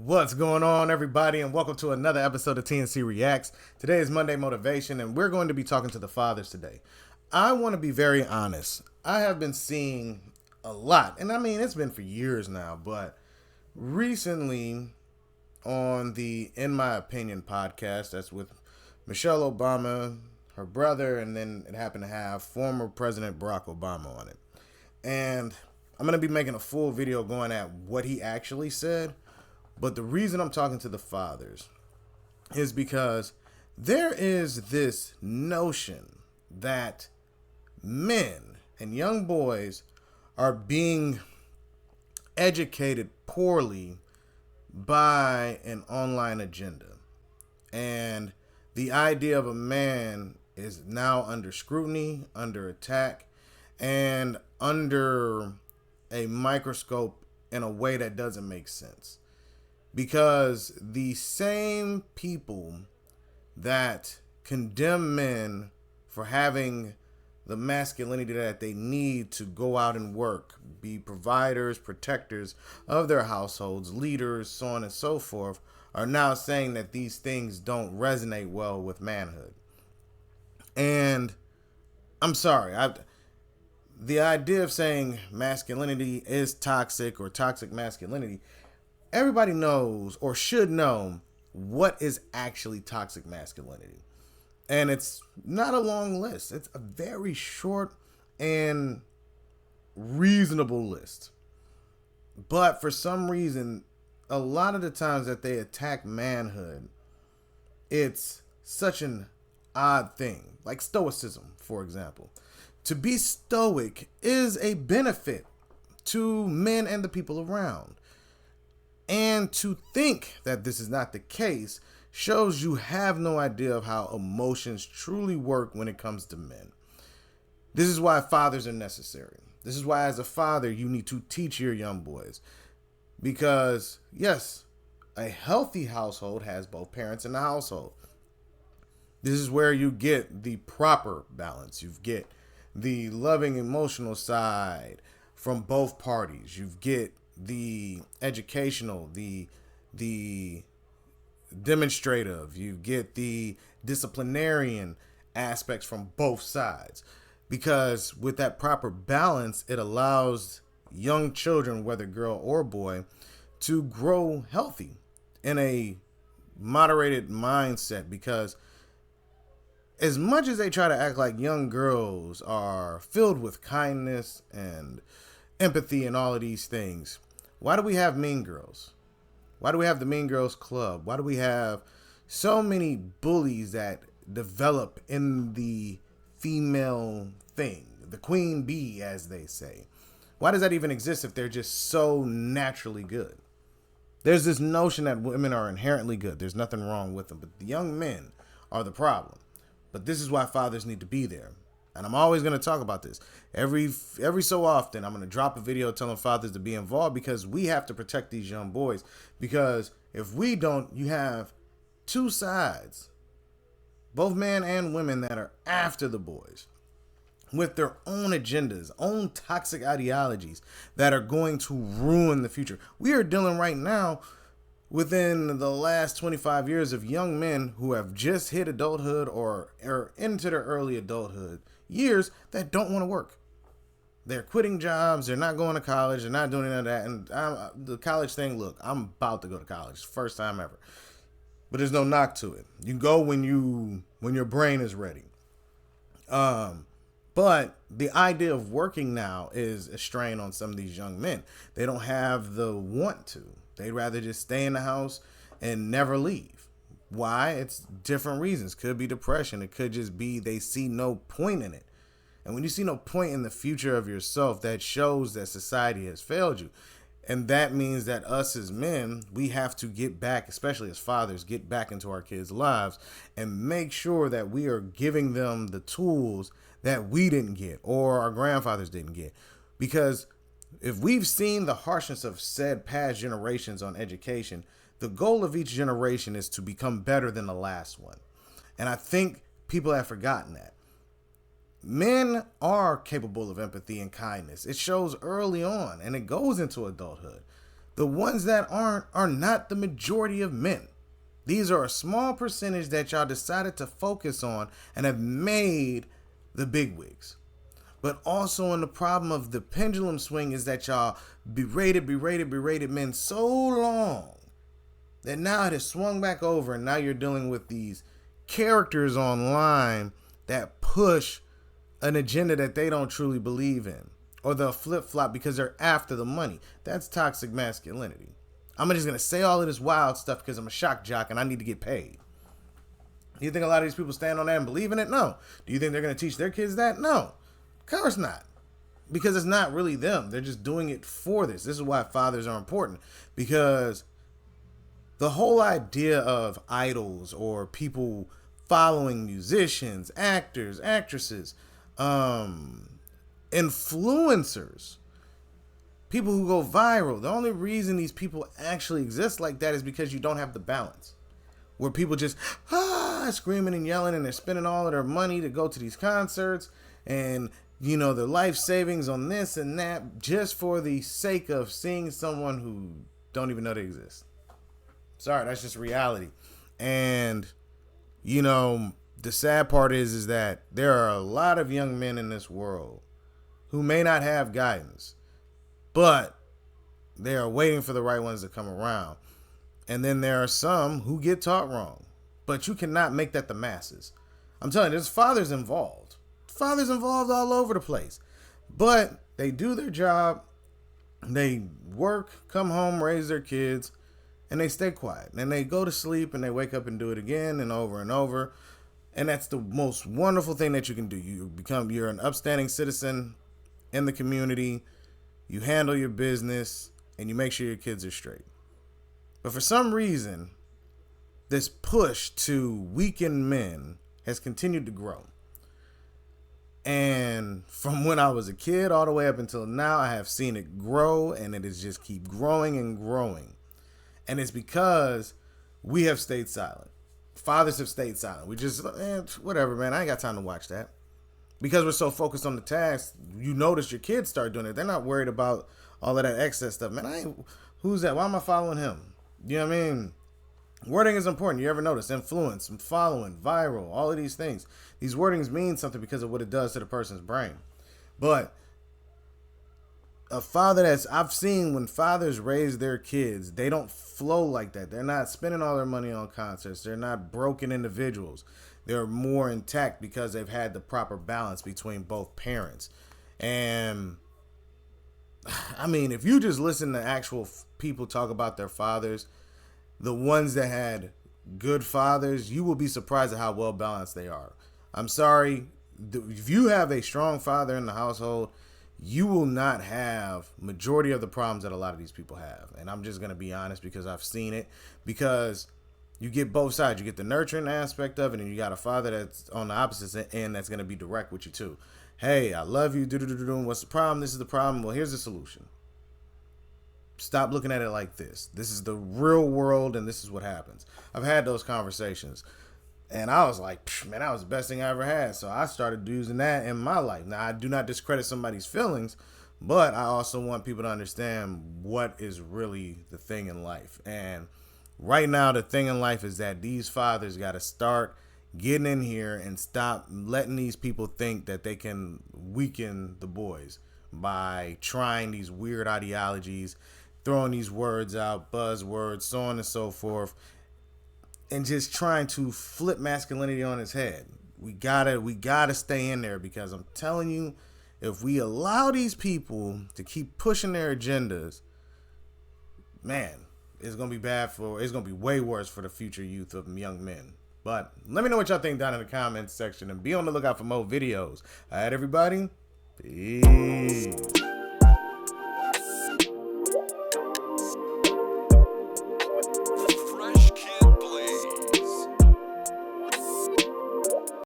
What's going on, everybody, and welcome to another episode of TNC Reacts. Today is Monday Motivation, and we're going to be talking to the fathers today. I want to be very honest. I have been seeing a lot, and I mean, it's been for years now, but recently on the In My Opinion podcast, that's with Michelle Obama, her brother, and then it happened to have former President Barack Obama on it. And I'm going to be making a full video going at what he actually said. But the reason I'm talking to the fathers is because there is this notion that men and young boys are being educated poorly by an online agenda. And the idea of a man is now under scrutiny, under attack, and under a microscope in a way that doesn't make sense. Because the same people that condemn men for having the masculinity that they need to go out and work, be providers, protectors of their households, leaders, so on and so forth, are now saying that these things don't resonate well with manhood. And I'm sorry, the idea of saying masculinity is toxic or toxic masculinity, everybody knows or should know what is actually toxic masculinity. And it's not a long list. It's a very short and reasonable list. But for some reason, a lot of the times that they attack manhood, it's such an odd thing. Like stoicism, for example. To be stoic is a benefit to men and the people around. And to think that this is not the case shows you have no idea of how emotions truly work when it comes to men. This is why fathers are necessary. This is why, as a father, you need to teach your young boys. Because, yes, a healthy household has both parents in the household. This is where you get the proper balance. You get the loving emotional side from both parties. You get the educational, the demonstrative, you get the disciplinarian aspects from both sides. Because with that proper balance, it allows young children, whether girl or boy, to grow healthy in a moderated mindset. Because as much as they try to act like young girls are filled with kindness and empathy and all of these things, why do we have Mean Girls? Why do we have the Mean Girls Club? Why do we have so many bullies that develop in the female thing? The queen bee, as they say. Why does that even exist if they're just so naturally good? There's this notion that women are inherently good. There's nothing wrong with them. But the young men are the problem. But this is why fathers need to be there. And I'm always going to talk about this. Every so often, I'm going to drop a video telling fathers to be involved because we have to protect these young boys. Because if we don't, you have two sides, both men and women, that are after the boys with their own agendas, own toxic ideologies that are going to ruin the future. We are dealing right now within the last 25 years of young men who have just hit adulthood or are into their early adulthood years that don't want to work. They're quitting jobs. They're not going to college. They're not doing any of that. And the college thing, look, I'm about to go to college. First time ever. But there's no knock to it. You go when your brain is ready. But the idea of working now is a strain on some of these young men. They don't have the want to. They'd rather just stay in the house and never leave. Why? It's different reasons. Could be depression. It could just be they see no point in it. And when you see no point in the future of yourself, that shows that society has failed you. And that means that us as men, we have to get back, especially as fathers, get back into our kids' lives and make sure that we are giving them the tools that we didn't get or our grandfathers didn't get. Because if we've seen the harshness of said past generations on education, the goal of each generation is to become better than the last one. And I think people have forgotten that. Men are capable of empathy and kindness. It shows early on and it goes into adulthood. The ones that aren't are not the majority of men. These are a small percentage that y'all decided to focus on and have made the bigwigs. But also, in the problem of the pendulum swing is that y'all berated men so long that now it has swung back over, and now you're dealing with these characters online that push an agenda that they don't truly believe in, or they'll flip-flop because they're after the money. That's toxic masculinity. I'm just going to say all of this wild stuff because I'm a shock jock and I need to get paid. Do you think a lot of these people stand on that and believe in it? No. Do you think they're going to teach their kids that? No. Of course not. Because it's not really them. They're just doing it for this. This is why fathers are important. Because the whole idea of idols or people following musicians, actors, actresses, influencers, people who go viral, the only reason these people actually exist like that is because you don't have the balance. Where people just screaming and yelling and they're spending all of their money to go to these concerts and their life savings on this and that just for the sake of seeing someone who don't even know they exist. Sorry, that's just reality. And the sad part is that there are a lot of young men in this world who may not have guidance, but they are waiting for the right ones to come around. And then there are some who get taught wrong, but you cannot make that the masses. I'm telling you, there's fathers involved. Fathers involved all over the place, but they do their job. They work, come home, raise their kids, and they stay quiet. And they go to sleep and they wake up and do it again and over and over. And that's the most wonderful thing that you can do. You're an upstanding citizen in the community. You handle your business and you make sure your kids are straight. But for some reason, this push to weaken men has continued to grow. And from when I was a kid all the way up until now, I have seen it grow, and it is just keep growing and growing. And it's because we have stayed silent. Fathers have stayed silent. We just, whatever, man. I ain't got time to watch that. Because we're so focused on the task, you notice your kids start doing it. They're not worried about all of that excess stuff. Man, who's that? Why am I following him? You know what I mean? Wording is important. You ever notice? Influence, following, viral, all of these things. These wordings mean something because of what it does to the person's brain. But a father I've seen when fathers raise their kids, they don't flow like that. They're not spending all their money on concerts. They're not broken individuals. They're more intact because they've had the proper balance between both parents. And I mean, if you just listen to actual people talk about their fathers, the ones that had good fathers, you will be surprised at how well balanced they are. I'm sorry, if you have a strong father in the household, you will not have majority of the problems that a lot of these people have. And I'm just going to be honest because I've seen it. Because you get both sides. You get the nurturing aspect of it, and you got a father that's on the opposite end that's going to be direct with you too. Hey, I love you. What's the problem? This is the problem. Well, here's the solution. Stop looking at it like this. This is the real world, and this is what happens. I've had those conversations, and I was like, man, that was the best thing I ever had. So I started using that in my life. Now, I do not discredit somebody's feelings, but I also want people to understand what is really the thing in life. And right now, the thing in life is that these fathers got to start getting in here and stop letting these people think that they can weaken the boys by trying these weird ideologies, throwing these words out, buzzwords, so on and so forth, and just trying to flip masculinity on its head. We gotta stay in there, because I'm telling you, if we allow these people to keep pushing their agendas, man, it's gonna be it's gonna be way worse for the future youth of young men. But let me know what y'all think down in the comments section, and be on the lookout for more videos. All right, everybody. Peace.